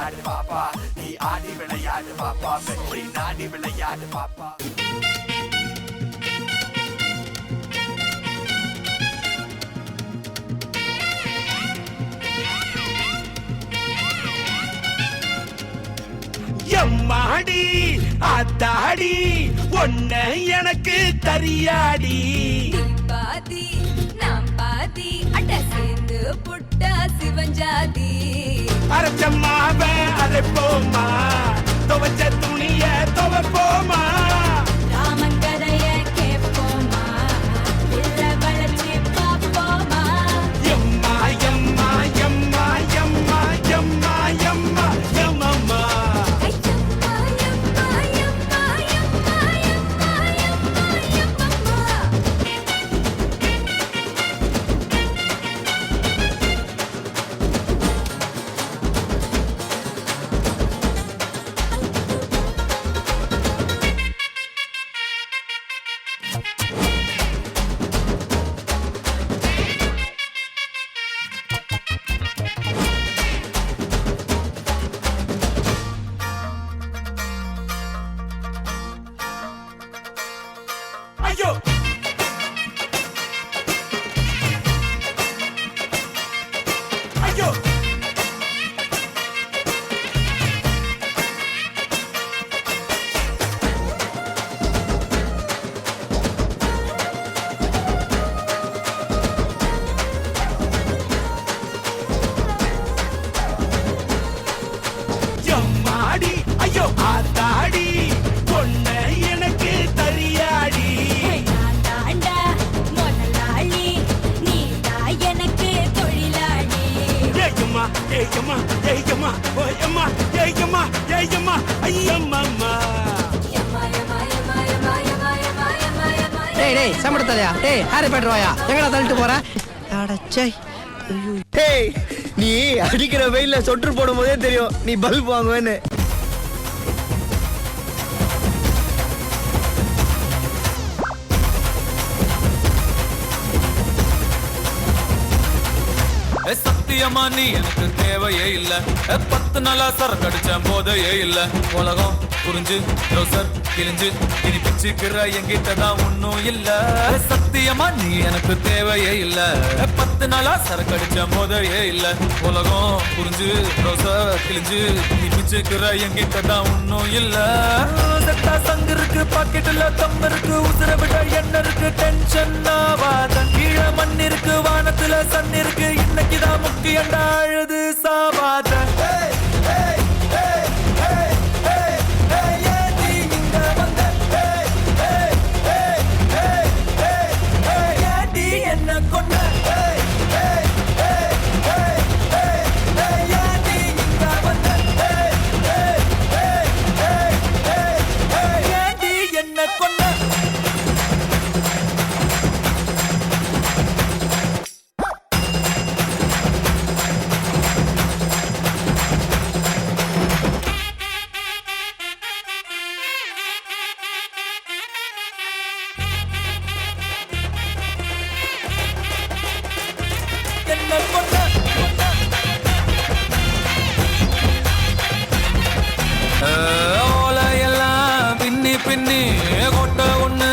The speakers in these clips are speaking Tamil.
விளையாடு பாப்பா, நீ ஆடி விளையாடு பாப்பா, வெற்றி நாடி விளையாடு பாப்பா. எம்மாடி அத்தாடி ஒன்ன எனக்கு தரியாடி, பாதி நாம் பாதி அட சேர்ந்து புட்டா சிவஞ்சாதி. அரைச்சம்மாவ அரைப்போமா, துவச்ச துணிய துவப்போமா, ராமன் கதைய கேட்போமா, இல்ல வளர்ச்சி பார்ப்போமா. எம்மா எம்மா எம்மா எம்மா எம்மா எம்மா எம்மம்மா. ஐயோ ஐயோ எம்மாடி ஐயோ ஆத்தாடி பொண்ண எனக்கு தரியாடி. ஏய்யம்மா ஏய்யம்மா ஏய்யம்மா ஓயம்மா ஏய்யம்மா ஏய்யம்மா ஐயம்மா. டேய் டேய் சமடத்தலையா, டேய் ஹாரி போய்டுவாயா, எங்கடா தள்ளிட்டு போற? அடச்சே ஐயோ. டேய் நீ அடிக்கிற வெயில்ல சொட்டு போடும் போதே தெரியும் நீ பல்ப் வாங்குவேன்னு. சத்தியமா நீ எனக்கு தேவையே இல்ல, 10 நாளா சரக்கு அடிச்ச போதையே இல்ல. உலகம் புரிஞ்சு ரோசர் கிழிஞ்சு இனி பிச்சுக்கிற எங்கிட்டதான் ஒன்னும் இல்ல. சத்தியமா நீ எனக்கு தேவையே இல்ல, 10 நாளா சரக்கு அடிச்ச போதையே இல்ல. உலகம் புரிஞ்சு ரோசர் கிழிஞ்சு இனி பிச்சுக்கிற எங்கிட்டதான் ஒன்னும் இல்ல. செத்தா சங்கு இருக்கு, பாக்கெட்டுல தம் இருக்கு, உசுர விட என்ன இருக்கு, டென்ஷன் ஆவாத. கீழே மண் இருக்கு, வானத்துல சன் இருக்கு, இன்னைக்குதான் முக்கியண்டா அழுது சாவாத. என்ன கொண்ட என்ன கொண்ட ஓலையெல்லாம் பின்னி பின்னி கொட்ட ஒண்ணு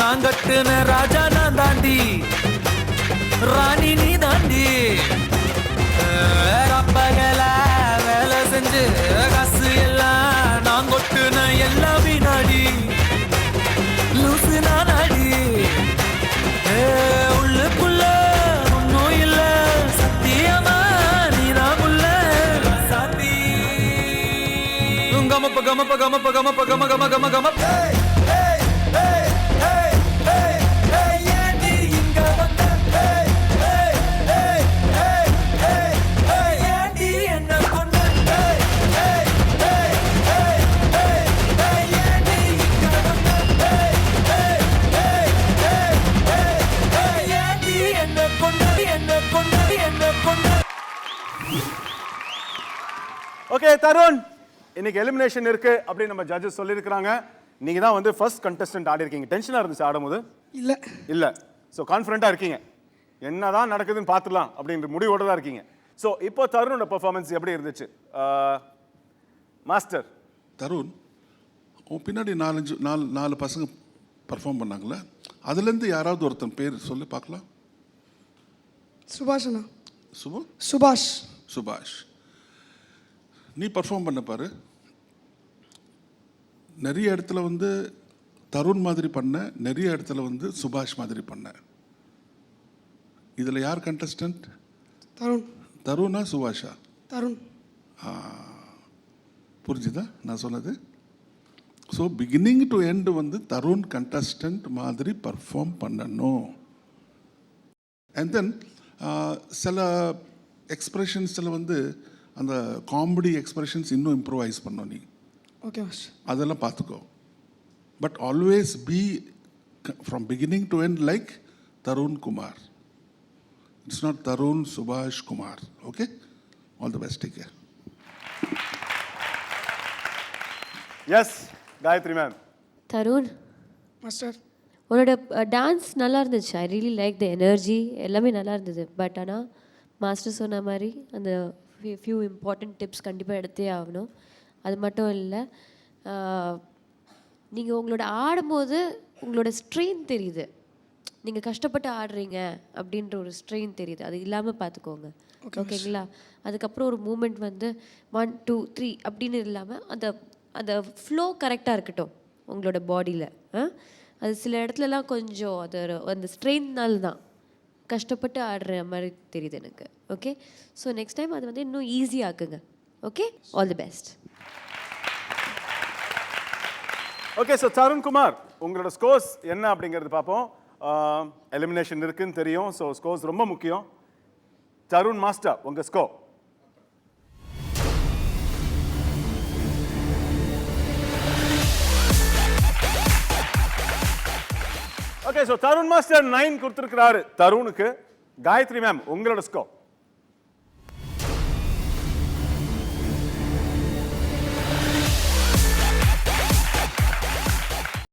நான் கட்டுன ராஜா நான் தாண்டி, ராணி நீ தாண்டி. ரப்பகல வேலை செஞ்சு காசு எல்லாம் நான் கொட்டுன எல்லாம் வினாடி, லூசு நானாடி. உள்ளுக்குள்ள ஒன்னும் இல்ல, சத்தியமா நீதான் உள்ள சாத்தி. கமப்ப கமப்ப கமப்ப கமப்ப கம கம கம கம. ஓகே தருண், இன்னைக்கு எலிமினேஷன் இருக்கு அப்படி நம்ம ஜட்ஜஸ் சொல்லியிருக்காங்க. நீங்க தான் வந்து ஃபர்ஸ்ட் கண்டஸ்டன்ட் ஆடி இருக்கீங்க. டென்ஷனா இருந்துச்சு ஆடும்போது? இல்ல. ஸோ கான்ஃபிடண்டா இருக்கீங்க, என்னதான் நடக்குதுன்னு பார்த்துலாம் அப்படின்ற முடிவோட தான் இருக்கீங்க. ஸோ இப்போ தருணோட பெர்ஃபார்மன்ஸ் எப்படி இருந்துச்சு? மாஸ்டர். தருண், உன் பின்னாடி நாலு பசங்க பர்ஃபார்ம் பண்ணாங்களே, அதுலேருந்து யாராவது ஒருத்தன் பேர் சொல்லி பார்க்கலாம். சுபாஷ் அண்ணா. சுபாஷ். சுபாஷ். நீ பர்ஃபார்ம் பண்ண பாரு. நிறைய இடத்துல வந்து தருண் மாதிரி பண்ண, நிறைய இடத்துல வந்து சுபாஷ் மாதிரி பண்ண. இதில் யார் கண்டஸ்டன்ட்? தருண். தருணா சுபாஷா? தருண். புரிஞ்சுதா நான் சொன்னது? ஸோ பிகினிங் டு எண்ட் வந்து தருண் கண்டஸ்டன்ட் மாதிரி பர்ஃபார்ம் பண்ணணும். அண்ட் தென் சில எக்ஸ்பிரஷன்ஸில் வந்து அந்த காமெடி எக்ஸ்பிரஷன்ஸ் இன்னும் இம்ப்ரூவைஸ் பண்ணணும் நீ. Okay master. அதெல்லாம் பார்த்துக்கோ. But always be from beginning to end like Tarun Kumar. It's not Tarun சுபாஷ் Kumar. Okay, all the best, take care. Yes Gayathri ma'am. Tarun master. உன்னோட டான்ஸ் நல்லா இருந்துச்சு. I really like the energy, எல்லாமே நல்லா இருந்தது. பட் ஆனால் மாஸ்டர் சொன்ன மாதிரி அந்த ஃபியூ இம்பார்ட்டண்ட் டிப்ஸ் கண்டிப்பாக எடுத்தே ஆகணும். அது மட்டும் இல்லை, நீங்கள் உங்களோட ஆடும்போது உங்களோட ஸ்ட்ரெயின் தெரியுது. நீங்கள் கஷ்டப்பட்டு ஆடுறீங்க அப்படின்ற ஒரு ஸ்ட்ரெயின் தெரியுது. அது இல்லாமல் பார்த்துக்கோங்க, ஓகேங்களா? அதுக்கப்புறம் ஒரு மூமெண்ட் வந்து 1 2 3 அப்படின்னு இல்லாமல் அந்த அந்த ஃப்ளோ கரெக்டாக இருக்கட்டும் உங்களோட பாடியில். அது சில இடத்துலலாம் கொஞ்சம் அது அந்த ஸ்ட்ரெயின்னால தான் கஷ்டப்பட்டு ஆடுற மாதிரி தெரியுது எனக்கு. ஓகே, ஸோ நெக்ஸ்ட் டைம் அது வந்து இன்னும் ஈஸியாக்குங்க. Okay, all the best. Okay, so Tarun Kumar, உங்களோட ஸ்கோர்ஸ் என்ன அப்படிங்கிறது பார்ப்போம். எலிமினேஷன் இருக்குன்னு தெரியும், ஸோ ஸ்கோர்ஸ் ரொம்ப முக்கியம். தருண் மாஸ்டர், உங்கள் score. Okay, so Tarun master 9 கொடுத்துருக்கிறாரு தருணுக்கு. காயத்ரி மேம், உங்களோட ஸ்கோர்.